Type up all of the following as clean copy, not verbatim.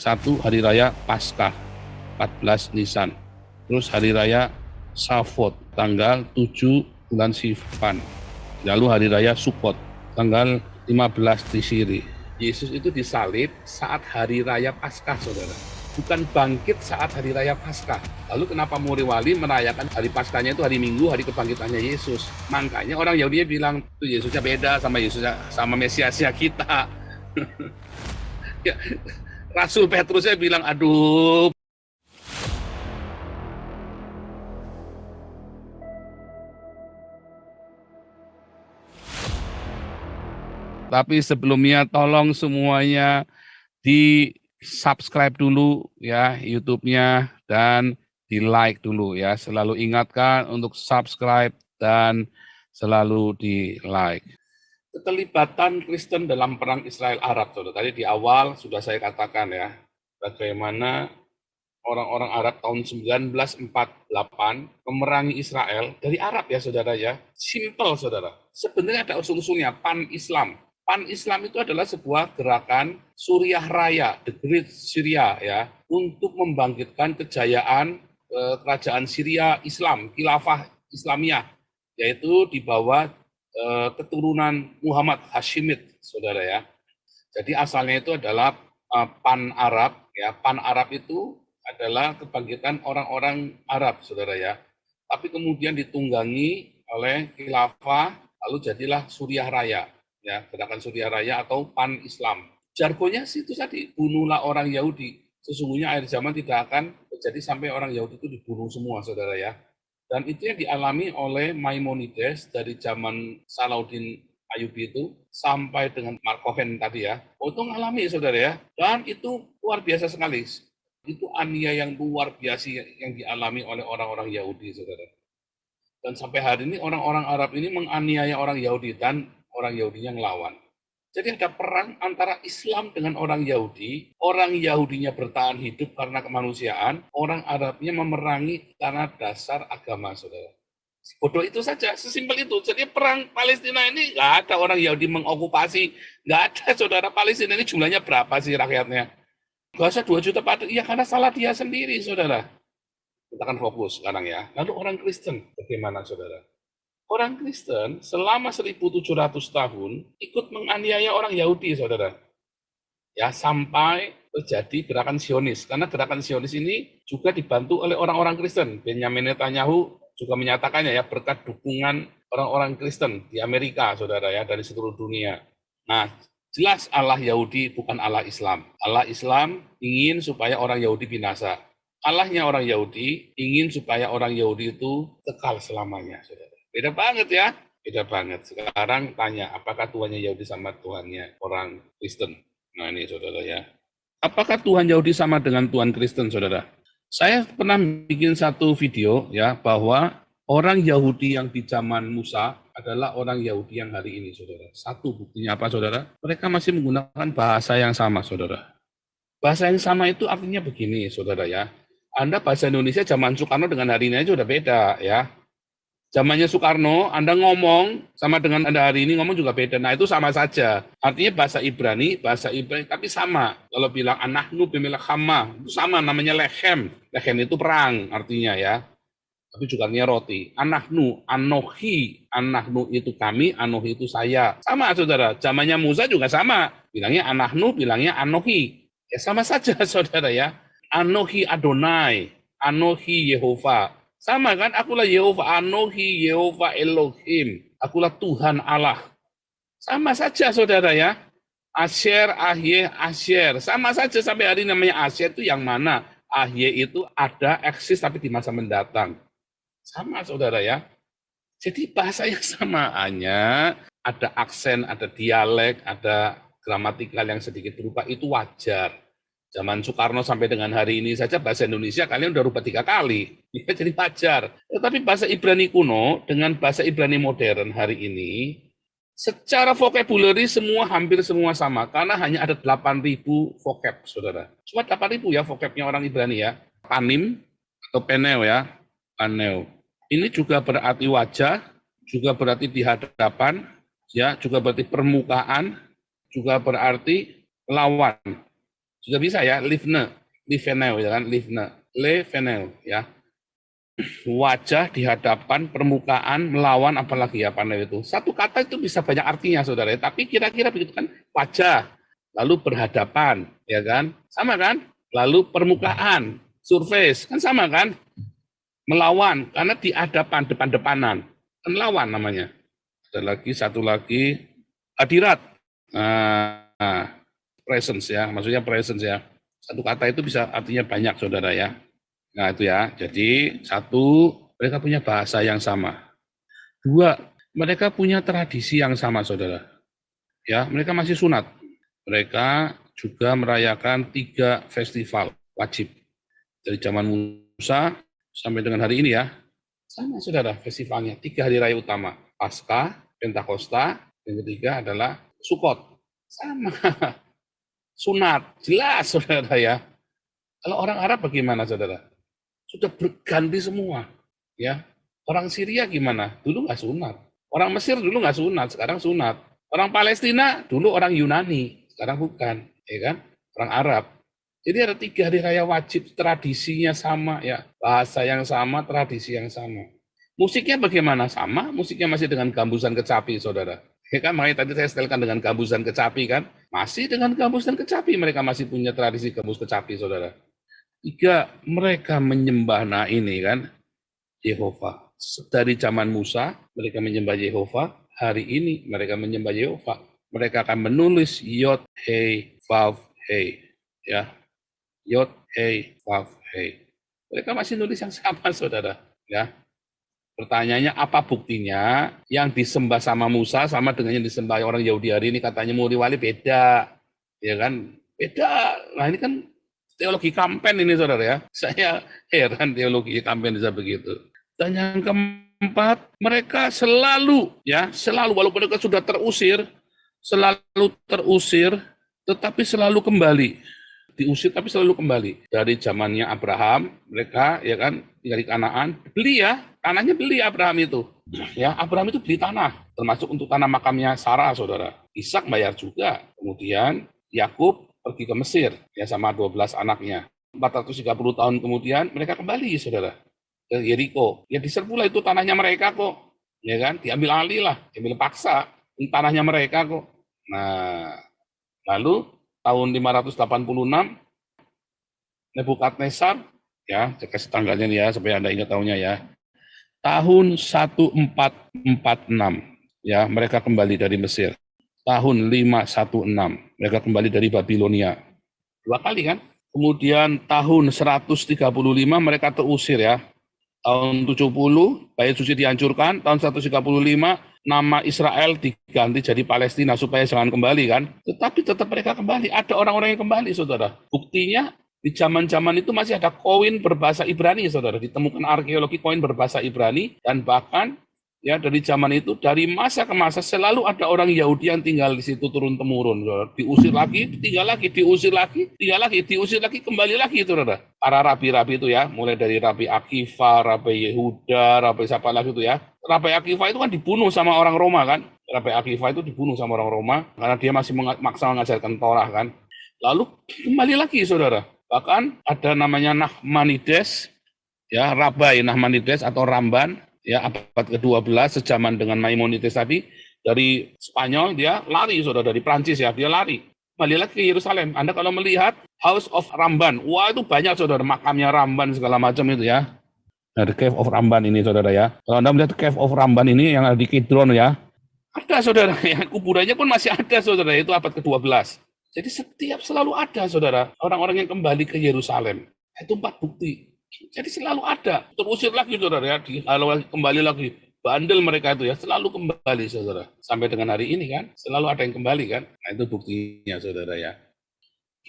Satu hari raya Paskah 14 Nisan. Terus hari raya Shavuot tanggal 7 bulan Sivan. Lalu hari raya Sukkot tanggal 15 Tisri. Yesus itu disalib saat hari raya Paskah, saudara. Bukan bangkit saat hari raya Paskah. Lalu kenapa Muriwali merayakan hari Paskahnya itu hari Minggu, hari kebangkitannya Yesus? Makanya orang Yahudi bilang itu Yesusnya beda sama Yesusnya, sama Mesiasnya kita. Ya, Rasul Petrusnya bilang, aduh. Tapi sebelumnya tolong semuanya di-subscribe dulu ya YouTube-nya dan di-like dulu ya. Selalu ingatkan untuk subscribe dan selalu di-like. Keterlibatan Kristen dalam perang Israel-Arab, saudara. Tadi di awal sudah saya katakan ya, bagaimana orang-orang Arab tahun 1948 memerangi Israel dari Arab ya, saudara ya. Simple, saudara. Sebenarnya ada usul-usulnya, Pan-Islam. Pan-Islam itu adalah sebuah gerakan Suriah Raya, the Great Syria ya, untuk membangkitkan kejayaan kerajaan Syria Islam, Khilafah Islamiyah, yaitu di bawah keturunan Muhammad Hashimid, saudara ya. Jadi asalnya itu adalah Pan-Arab ya. Pan-Arab itu adalah kebangkitan orang-orang Arab, saudara ya. Tapi kemudian ditunggangi oleh Khilafah, lalu jadilah Suriah Raya, ya, gerakan Suriah Raya atau Pan-Islam. Jargonnya itu tadi, bunuhlah orang Yahudi. Sesungguhnya akhir zaman tidak akan terjadi sampai orang Yahudi itu dibunuh semua, saudara ya. Dan itu yang dialami oleh Maimonides dari zaman Salahuddin Ayyubi itu sampai dengan Mark Cohen tadi ya. Oh, itu ngalami, saudara ya. Dan itu luar biasa sekali. Itu aniaya yang luar biasa yang dialami oleh orang-orang Yahudi, saudara. Dan sampai hari ini orang-orang Arab ini menganiaya orang Yahudi dan orang Yahudinya ngelawan. Jadi ada perang antara Islam dengan orang Yahudi. Orang Yahudinya bertahan hidup karena kemanusiaan. Orang Arabnya memerangi karena dasar agama, saudara. Bodoh itu saja, sesimpel itu. Jadi perang Palestina ini nggak ada orang Yahudi mengokupasi. Nggak ada, saudara. Palestina ini jumlahnya berapa sih rakyatnya? Gak usah 2 juta pada, iya karena salah dia sendiri, saudara. Kita akan fokus sekarang ya. Lalu orang Kristen, bagaimana, saudara? Orang Kristen selama 1700 tahun ikut menganiaya orang Yahudi, saudara. Ya, sampai terjadi gerakan Zionis. Karena gerakan Zionis ini juga dibantu oleh orang-orang Kristen. Benjamin Netanyahu juga menyatakannya ya, berkat dukungan orang-orang Kristen di Amerika, saudara ya, dari seluruh dunia. Nah, jelas Allah Yahudi bukan Allah Islam. Allah Islam ingin supaya orang Yahudi binasa. Allahnya orang Yahudi ingin supaya orang Yahudi itu kekal selamanya, saudara. Beda banget ya, beda banget. Sekarang tanya, apakah Tuhannya Yahudi sama Tuhannya orang Kristen? Nah ini, saudara ya. Apakah Tuhan Yahudi sama dengan Tuhan Kristen, saudara? Saya pernah bikin satu video ya, bahwa orang Yahudi yang di zaman Musa adalah orang Yahudi yang hari ini, saudara. Satu buktinya apa, saudara? Mereka masih menggunakan bahasa yang sama, saudara. Bahasa yang sama itu artinya begini, saudara ya. Anda bahasa Indonesia zaman Soekarno dengan hari ini aja udah beda ya. Zamannya Soekarno, Anda ngomong sama dengan Anda hari ini ngomong juga beda. Nah, itu sama saja. Artinya bahasa Ibrani, tapi sama. Kalau bilang anahnu bimilakhamah, itu sama, namanya lechem. Lechem itu perang artinya ya. Tapi juga artinya roti. Anahnu, anohi, anahnu itu kami, anohi itu saya. Sama, saudara. Zamannya Musa juga sama. Bilangnya anahnu, bilangnya anohi. Ya sama saja, saudara ya. Anohi Adonai, anohi Yehova. Sama kan, akulah Yehova, Anohi, Yehova Elohim. Akulah Tuhan Allah. Sama saja, saudara ya. Asher, Ahye, Asher. Sama saja sampai hari namanya Asher itu yang mana? Ahye itu ada, eksis tapi di masa mendatang. Sama, saudara ya. Jadi bahasanya sama, hanya ada aksen, ada dialek, ada gramatikal yang sedikit berubah, itu wajar. Zaman Soekarno sampai dengan hari ini saja bahasa Indonesia kalian udah rubah 3 kali. Ya, jadi wajar. Tetapi bahasa Ibrani kuno dengan bahasa Ibrani modern hari ini, secara vocabulary hampir semua sama. Karena hanya ada 8.000 vocab, saudara. Cuma 8.000 ya vocabnya orang Ibrani ya. Panim atau peneo ya. Paneo. Ini juga berarti wajah, juga berarti di hadapan, ya, juga berarti permukaan, juga berarti lawan. Sudah bisa ya, Livneu ya kan, Livneu ya. Wajah di hadapan, permukaan, melawan, apalagi ya panel itu. Satu kata itu bisa banyak artinya, saudara. Tapi kira-kira begitu kan, wajah, lalu berhadapan, ya kan? Sama kan? Lalu permukaan, surface, kan sama kan? Melawan, karena di hadapan, depan-depanan. Kan melawan namanya. Ada lagi, satu lagi, hadirat. Nah, presence ya, maksudnya presence ya. Satu kata itu bisa artinya banyak, saudara ya. Nah itu ya, jadi satu, mereka punya bahasa yang sama. Dua, mereka punya tradisi yang sama, saudara. Ya, mereka masih sunat. Mereka juga merayakan 3 festival wajib. Dari zaman Musa sampai dengan hari ini ya. Sama, saudara, festivalnya. 3 hari raya utama. Paskah, Pentakosta, yang ketiga adalah Sukot. Sama. Sunat, jelas, saudara ya. Kalau orang Arab bagaimana, saudara? Sudah berganti semua, ya. Orang Syria gimana? Dulu nggak sunat. Orang Mesir dulu nggak sunat, sekarang sunat. Orang Palestina dulu orang Yunani, sekarang bukan, ya kan? Orang Arab. Jadi ada 3 hari raya wajib, tradisinya sama, ya, bahasa yang sama, tradisi yang sama. Musiknya bagaimana? Sama, musiknya masih dengan gambusan kecapi, saudara. Ya kan, makanya tadi saya setelkan dengan gambusan kecapi kan, masih dengan gambus dan kecapi, mereka masih punya tradisi gambus kecapi, saudara. 3, mereka menyembah, nah ini kan, Yehova. Dari zaman Musa, mereka menyembah Yehova. Hari ini, mereka menyembah Yehova. Mereka akan menulis Yod, Hei, Vav, Hei. Ya, Yod, Hei, Vav, Hei. Mereka masih nulis yang sama, saudara. Ya. Pertanyaannya, apa buktinya yang disembah sama Musa sama dengan yang disembah orang Yahudi hari ini? Katanya Muri Wali beda. Ya kan? Beda. Nah ini kan teologi kampen ini, saudara ya. Saya heran teologi kampen bisa begitu. Dan yang keempat, mereka selalu walaupun mereka sudah terusir, tetapi selalu kembali. Diusir tapi selalu kembali. Dari zamannya Abraham, mereka ya kan tinggal di Kanaan, beli ya, tanahnya beli Abraham itu. Ya, Abraham itu beli tanah, termasuk untuk tanah makamnya Sarah, saudara. Ishak bayar juga. Kemudian Yakub pergi ke Mesir ya sama 12 anaknya. 430 tahun kemudian mereka kembali, saudara, ke Yeriko. Ya diserbulah itu tanahnya mereka kok. Ya kan? Diambil alih lah, diambil paksa. Ini tanahnya mereka kok. Nah, lalu tahun 586 Nebukadnezar, ya, saya kasih tanggalnya nih ya supaya Anda ingat tahunnya ya. Tahun 1446 ya, mereka kembali dari Mesir. Tahun 516 mereka kembali dari Babilonia. 2 kali kan? Kemudian tahun 135 mereka terusir ya. Tahun 70 Bait Suci dihancurkan, tahun 135 nama Israel diganti jadi Palestina supaya jangan kembali kan. Tetapi tetap mereka kembali, ada orang-orang yang kembali, saudara. Buktinya di zaman-zaman itu masih ada koin berbahasa Ibrani, saudara. Ditemukan arkeologi koin berbahasa Ibrani, dan bahkan ya dari zaman itu, dari masa ke masa selalu ada orang Yahudi yang tinggal di situ turun temurun, saudara. Diusir lagi, tinggal lagi, diusir lagi, tinggal lagi, diusir lagi, kembali lagi, saudara. Para rabi-rabi itu ya, mulai dari Rabi Akiva, Rabi Yehuda, Rabi siapa lagi itu ya. Rabi Akiva itu kan dibunuh sama orang Roma kan. Rabi Akiva itu dibunuh sama orang Roma karena dia masih maksa mengajarkan Torah kan. Lalu kembali lagi, saudara. Bahkan ada namanya Nachmanides, ya, Rabai Nachmanides atau Ramban, ya, abad ke-12 sejaman dengan Maimonides tadi, dari Spanyol dia lari, saudara, dari Prancis ya, dia lari. Kembali lagi ke Yerusalem. Anda kalau melihat House of Ramban, wah itu banyak, saudara, makamnya Ramban segala macam itu ya. Nah, The Cave of Ramban ini, saudara ya. Kalau Anda melihat Cave of Ramban ini yang ada di Kidron ya, ada, saudara, yang kuburannya pun masih ada, saudara, itu abad ke-12. Jadi selalu ada, saudara, orang-orang yang kembali ke Yerusalem. Itu 4 bukti. Jadi selalu ada. Terusir lagi, saudara, ya, kembali lagi. Bandel mereka itu ya, selalu kembali, saudara. Sampai dengan hari ini kan, selalu ada yang kembali kan. Nah itu buktinya, saudara ya.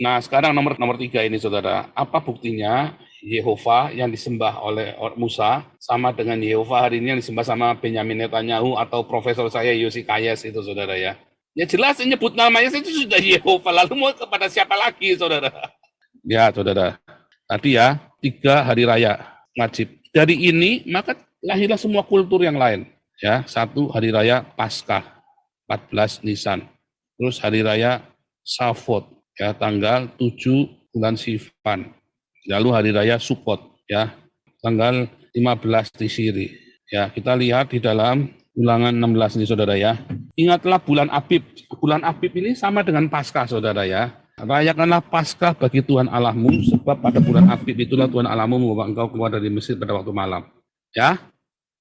Nah sekarang nomor 3 ini, saudara. Apa buktinya Yehova yang disembah oleh Musa sama dengan Yehova hari ini yang disembah sama Benyamin Netanyahu atau profesor saya Yosi Kayes itu, saudara ya. Ya jelas nyebut namanya itu sudah Yehova, lalu mau kepada siapa lagi, saudara? Ya, saudara. Tadi ya, 3 hari raya wajib. Dari ini maka lahirlah semua kultur yang lain. Ya, 1 hari raya Paskah, 14 Nisan. Terus hari raya Shavuot, ya, tanggal 7 bulan Sivan. Lalu hari raya Sukot, ya, tanggal 15 Tisiri. Ya, kita lihat di dalam Ulangan 16 ini, saudara ya. Ingatlah bulan Abib. Bulan Abib ini sama dengan Paskah, saudara ya. Rayakanlah Paskah bagi Tuhan Allahmu, sebab pada bulan Abib itulah Tuhan Allahmu membawa engkau keluar dari Mesir pada waktu malam. Ya,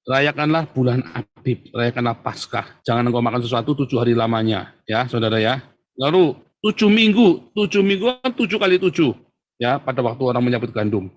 rayakanlah bulan Abib, rayakanlah Paskah. Jangan engkau makan sesuatu 7 hari lamanya, ya, saudara ya. Lalu 7 minggu kan 7 kali 7, ya, pada waktu orang menyabut gandum.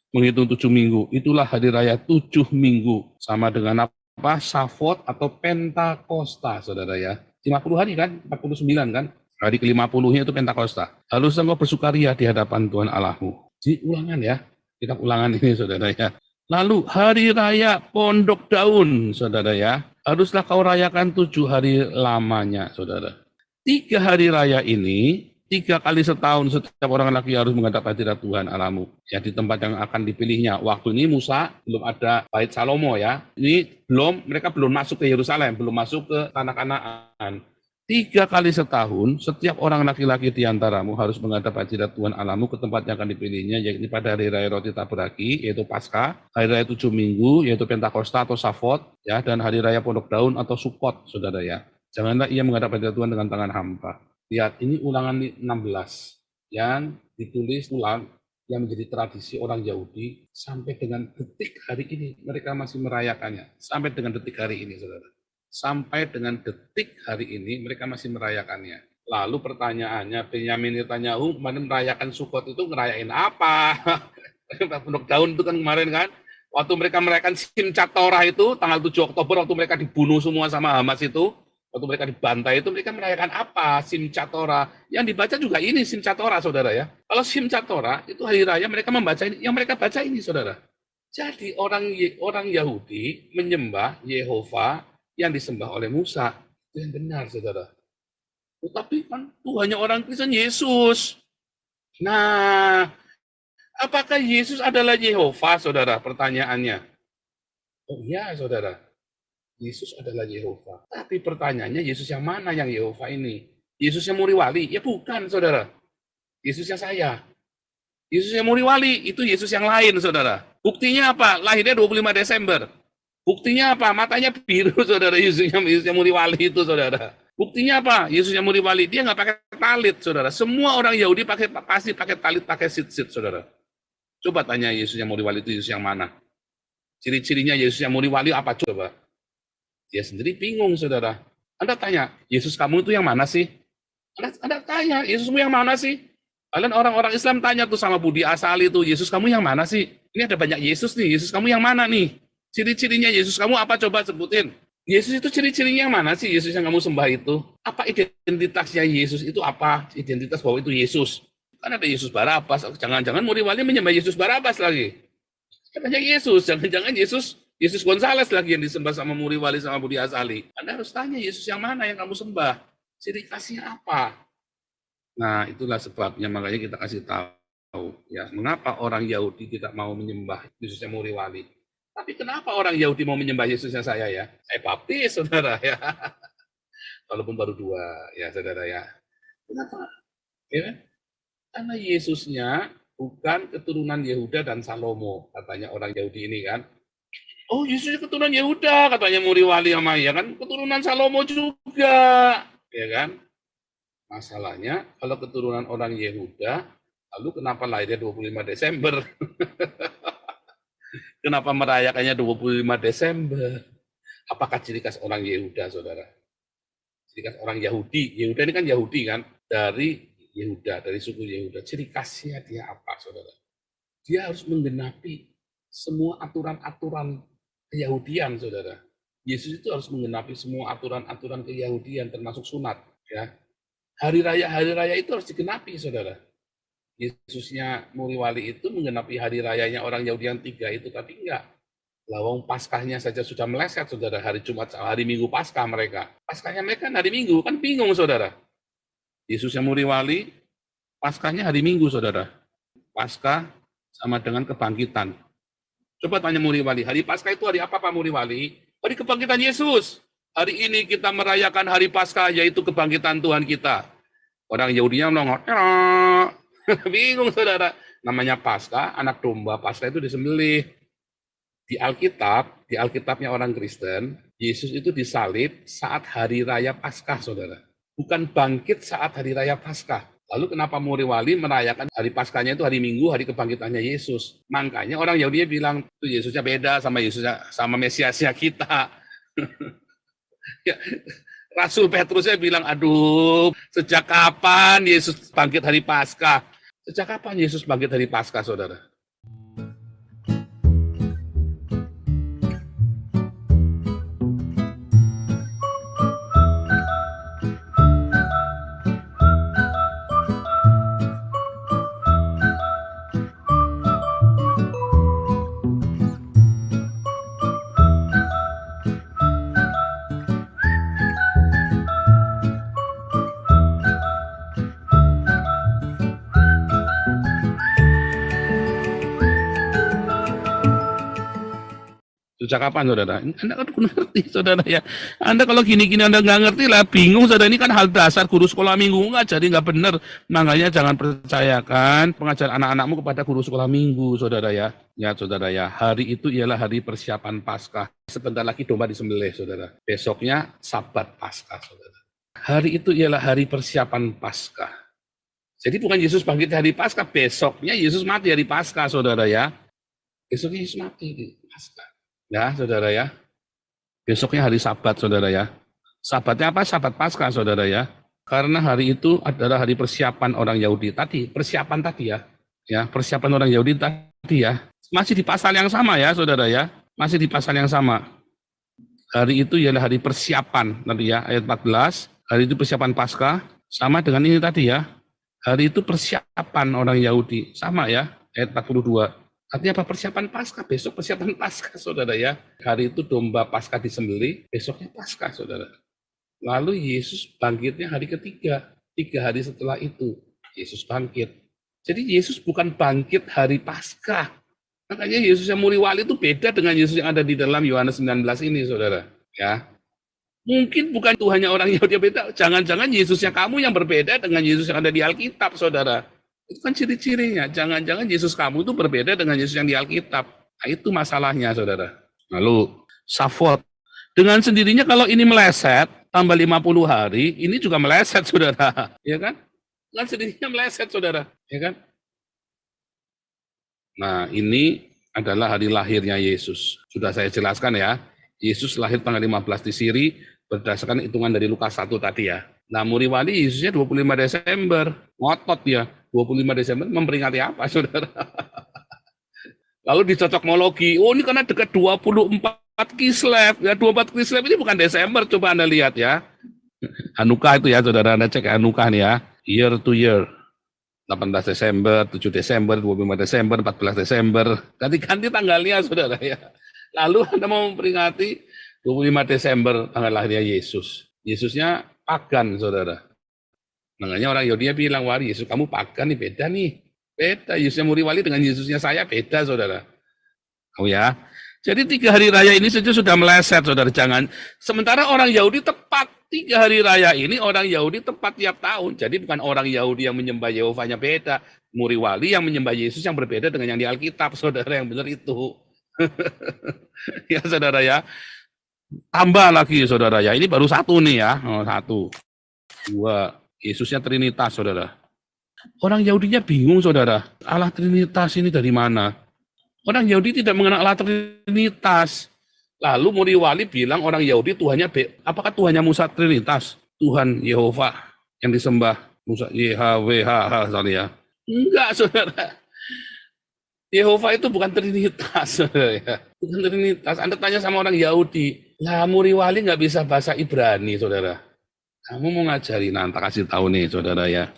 Menghitung 7 minggu, itulah hari raya 7 minggu, sama dengan apa? Safot atau Pentakosta, saudara ya. 50 hari kan, 49 kan, hari ke-50-nya itu Pentakosta. Lalu engkau bersukaria di hadapan Tuhan Allahmu. Di Ulangan ya, kitab Ulangan ini, saudara ya. Lalu hari raya Pondok Daun, saudara ya, haruslah kau rayakan 7 hari lamanya, saudara. 3 hari raya ini 3 kali setahun setiap orang laki harus menghadap hadirat Tuhan Allahmu, ya, di tempat yang akan dipilihnya. Waktu ini Musa belum ada Bait Salomo, ya. Ini mereka belum masuk ke Yerusalem, belum masuk ke tanah Kanaan. 3 kali setahun setiap orang laki-laki di antaramu harus menghadap hadirat Tuhan Allahmu ke tempat yang akan dipilihnya, yaitu pada hari raya roti tak beragi, yaitu Paskah, hari raya 7 minggu, yaitu Pentakosta atau Safot, ya, dan hari raya Pondok Daun atau Sukot, saudara ya. Janganlah ia menghadap hadirat Tuhan dengan tangan hampa. Lihat, ini Ulangan 16 yang ditulis ulang, yang menjadi tradisi orang Yahudi sampai dengan detik hari ini. Mereka masih merayakannya sampai dengan detik hari ini, saudara. Sampai dengan detik hari ini mereka masih merayakannya. Lalu pertanyaannya, Benyamin Netanyahu kemarin merayakan Sukot itu ngerayain apa? Pondok Daun itu kan kemarin kan, waktu mereka merayakan Simchat Torah itu tanggal 7 Oktober, waktu mereka dibunuh semua sama Hamas itu, waktu mereka dibantai itu, mereka merayakan apa? Simchat Torah. Yang dibaca juga ini Simchat Torah, saudara ya. Kalau Simchat Torah itu hari raya mereka membaca ini, yang mereka baca ini, saudara. Jadi orang Yahudi menyembah Yehova yang disembah oleh Musa. Itu yang benar, saudara. Tetapi kan Tuhannya orang Kristen Yesus. Nah, apakah Yesus adalah Yehova, saudara? Pertanyaannya. Oh iya, saudara. Yesus adalah Yehova. Tapi pertanyaannya, Yesus yang mana yang Yehova ini? Yesus yang Muriwali? Ya bukan, saudara. Yesus yang saya. Yesus yang Muriwali, itu Yesus yang lain, saudara. Buktinya apa? Lahirnya 25 Desember. Buktinya apa? Matanya biru, saudara. Yesus yang Muriwali itu, saudara. Buktinya apa? Yesus yang Muriwali, dia nggak pakai talit, saudara. Semua orang Yahudi pasti pakai talit, pakai sit-sit, saudara. Coba tanya Yesus yang Muriwali itu Yesus yang mana? Ciri-cirinya Yesus yang Muriwali apa? Coba. Dia sendiri bingung, saudara. Anda tanya, Yesus kamu itu yang mana sih? Anda tanya, Yesusmu yang mana sih? Kalian orang-orang Islam tanya tuh sama Budi Asali tuh, Yesus kamu yang mana sih? Ini ada banyak Yesus nih, Yesus kamu yang mana nih? Ciri-cirinya Yesus kamu apa, coba sebutin. Yesus itu ciri-cirinya yang mana sih, Yesus yang kamu sembah itu? Apa identitasnya Yesus itu apa? Identitas bahwa itu Yesus. Kan ada Yesus Barabas, jangan-jangan Muriwali menyembah Yesus Barabas lagi. Katanya Yesus, jangan-jangan Yesus Gonzales lagi yang disembah sama Muriwali sama Budi Asali. Anda harus tanya Yesus yang mana yang kamu sembah? Ciri khasnya apa? Nah, itulah sebabnya makanya kita kasih tahu ya, mengapa orang Yahudi tidak mau menyembah Yesus yang Muriwali. Tapi kenapa orang Yahudi mau menyembah Yesus yang saya ya? Saya baptis, saudara ya. Walaupun baru 2 ya, saudara ya. Kenapa? Ya, karena Yesusnya bukan keturunan Yehuda dan Salomo, katanya orang Yahudi ini kan. Oh, Yesus keturunan Yehuda, katanya Muriwali sama ya kan, keturunan Salomo juga, ya kan? Masalahnya kalau keturunan orang Yehuda, lalu kenapa lahirnya 25 Desember? Kenapa merayakannya 25 Desember? Apakah ciri khas orang Yehuda, saudara? Ciri khas orang Yahudi. Yehuda ini kan Yahudi kan, dari Yehuda, dari suku Yehuda. Ciri khasnya dia apa, saudara? Dia harus menggenapi semua aturan-aturan Keyahudian, saudara. Yesus itu harus menggenapi semua aturan-aturan Keyahudian, termasuk sunat. Ya, hari raya itu harus digenapi, saudara. Yesusnya Muriwali itu menggenapi hari rayanya orang Yahudi yang 3 itu, tapi enggak. Lawang Paskahnya saja sudah meleset, saudara. Hari Jumat, hari Minggu Paskah mereka. Paskahnya mereka hari Minggu, kan bingung, saudara. Yesusnya Muriwali, Paskahnya hari Minggu, saudara. Paskah sama dengan kebangkitan. Coba tanya Muriwali, hari Paskah itu hari apa, Pak Muriwali? Hari kebangkitan Yesus. Hari ini kita merayakan hari Paskah, yaitu kebangkitan Tuhan kita. Orang Yahudinya nongol, bingung saudara. Namanya Paskah, anak domba Paskah itu disembelih. Di Alkitabnya orang Kristen, Yesus itu disalib saat hari raya Paskah, saudara. Bukan bangkit saat hari raya Paskah. Lalu kenapa Muri Wali merayakan hari Paskahnya itu hari Minggu, hari kebangkitannya Yesus? Makanya orang Yahudi bilang itu Yesusnya beda sama Mesiasnya kita. Ya, Rasul Petrusnya bilang, aduh, sejak kapan Yesus bangkit hari Paskah? Sejak kapan Yesus bangkit hari Paskah, saudara? Sejak kapan, saudara? Anda kan ngerti, saudara ya. Anda kalau gini-gini Anda nggak ngerti lah, bingung, saudara. Ini kan hal dasar guru sekolah minggu nggak, jadi nggak benar. Makanya jangan percayakan pengajaran anak-anakmu kepada guru sekolah minggu, saudara ya. Ya, saudara ya. Hari itu ialah hari persiapan Paskah. Sebentar lagi domba disembelih, saudara. Besoknya Sabat Paskah, saudara. Hari itu ialah hari persiapan Paskah. Jadi bukan Yesus bangkit hari Paskah, besoknya Yesus mati hari Paskah, saudara ya. Besoknya Yesus mati di Paskah. Ya, saudara ya. Besoknya hari Sabat, saudara ya. Sabatnya apa? Sabat Paskah, saudara ya. Karena hari itu adalah hari persiapan orang Yahudi. Persiapan tadi ya. Ya, persiapan orang Yahudi tadi ya. Masih di pasal yang sama ya, saudara ya. Masih di pasal yang sama. Hari itu ialah hari persiapan, nanti ya, ayat 14. Hari itu persiapan Paskah, sama dengan ini tadi ya. Hari itu persiapan orang Yahudi, sama ya, ayat 42. Artinya apa? Persiapan Paskah, besok persiapan Paskah, saudara ya. Hari itu domba Paskah disembelih, besoknya Paskah, saudara. Lalu Yesus bangkitnya hari ketiga, 3 hari setelah itu, Yesus bangkit. Jadi Yesus bukan bangkit hari Paskah. Makanya Yesus yang Muri Wali itu beda dengan Yesus yang ada di dalam Yohanes 19 ini, saudara. Ya, mungkin bukan Tuhannya orang Yahudi beda, jangan-jangan Yesusnya kamu yang berbeda dengan Yesus yang ada di Alkitab, saudara. Itu kan ciri-cirinya. Jangan-jangan Yesus kamu itu berbeda dengan Yesus yang di Alkitab. Nah, itu masalahnya, saudara. Lalu, Safot. Dengan sendirinya kalau ini meleset, tambah 50 hari, ini juga meleset, saudara. Ya kan? Dengan sendirinya meleset, saudara. Ya kan? Nah, ini adalah hari lahirnya Yesus. Sudah saya jelaskan ya. Yesus lahir tanggal 15 di Siri, berdasarkan hitungan dari Lukas 1 tadi ya. Nah, Muri Wali Yesusnya 25 Desember. Ngotot ya. 25 Desember memperingati apa, saudara? Lalu dicocokmologi, oh ini karena dekat 24 Kislev. Ya, 24 Kislev ini bukan Desember, coba Anda lihat ya. Hanukkah itu ya, saudara. Anda cek Hanukkah nih ya. Year to year. 18 Desember, 7 Desember, 25 Desember, 14 Desember. Ganti-ganti tanggalnya, saudara ya. Lalu Anda mau memperingati 25 Desember, tanggal lahirnya Yesus. Yesusnya pagan, saudara. Makanya orang Yahudi bilang, wah Yesus kamu pagan nih, beda nih. Beda, Yesusnya Muri Wali dengan Yesusnya saya beda, saudara. Oh ya. Jadi 3 hari raya ini saja sudah meleset, saudara. Jangan. Sementara orang Yahudi tepat 3 hari raya ini, orang Yahudi tepat tiap tahun. Jadi bukan orang Yahudi yang menyembah Yehovahnya beda. Muri Wali yang menyembah Yesus yang berbeda dengan yang di Alkitab, saudara, yang benar itu. Ya, saudara ya. Tambah lagi, saudara ya. Ini baru 1 nih ya. 1, 2. Yesusnya Trinitas, saudara. Orang Yahudinya bingung, saudara. Allah Trinitas ini dari mana? Orang Yahudi tidak mengenal Allah Trinitas. Lalu Muri Wali bilang orang Yahudi Tuhannya, apakah Tuhannya Musa Trinitas? Tuhan Yehova yang disembah. Musa YHWH, ya. Enggak, saudara. Yehova itu bukan Trinitas, saudara ya. Bukan Trinitas. Anda tanya sama orang Yahudi. Lah, Muri Wali nggak bisa bahasa Ibrani, saudara. Kamu mau ngajari, nanti kasih tahu nih, saudara ya.